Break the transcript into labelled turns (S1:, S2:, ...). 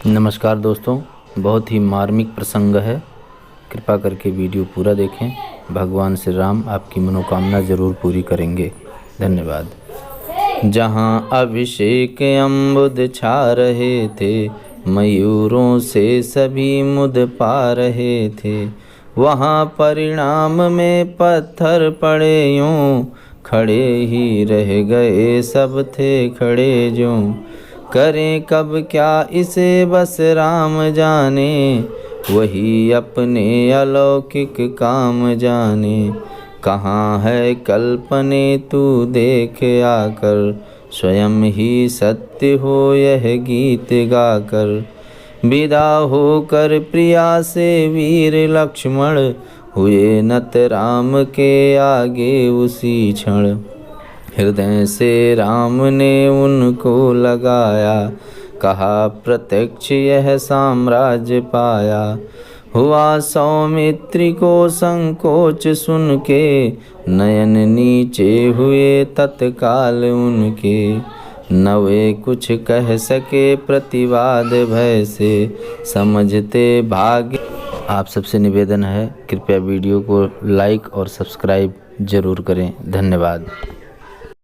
S1: नमस्कार दोस्तों, बहुत ही मार्मिक प्रसंग है। कृपा करके वीडियो पूरा देखें। भगवान श्री राम आपकी मनोकामना ज़रूर पूरी करेंगे। धन्यवाद। जहाँ अभिषेक अम्बुद छा रहे थे, मयूरों से सभी मुद पा रहे थे, वहाँ परिणाम में पत्थर पड़े यूं, खड़े ही रह गए सब थे खड़े ज्यों। करें कब क्या इसे बस राम जाने, वही अपने अलौकिक काम जाने। कहाँ है कल्पने तू देख आकर, स्वयं ही सत्य हो यह गीत गाकर। विदा होकर प्रिया से वीर लक्ष्मण, हुए नत राम के आगे उसी क्षण। हृदय से राम ने उनको लगाया, कहा प्रत्यक्ष यह साम्राज्य पाया। हुआ सौमित्री को संकोच सुन के, नयन नीचे हुए तत्काल उनके। न वे कुछ कह सके प्रतिवाद भय से, समझते भाग्य। आप सबसे निवेदन है, कृपया वीडियो को लाइक और सब्सक्राइब ज़रूर करें। धन्यवाद।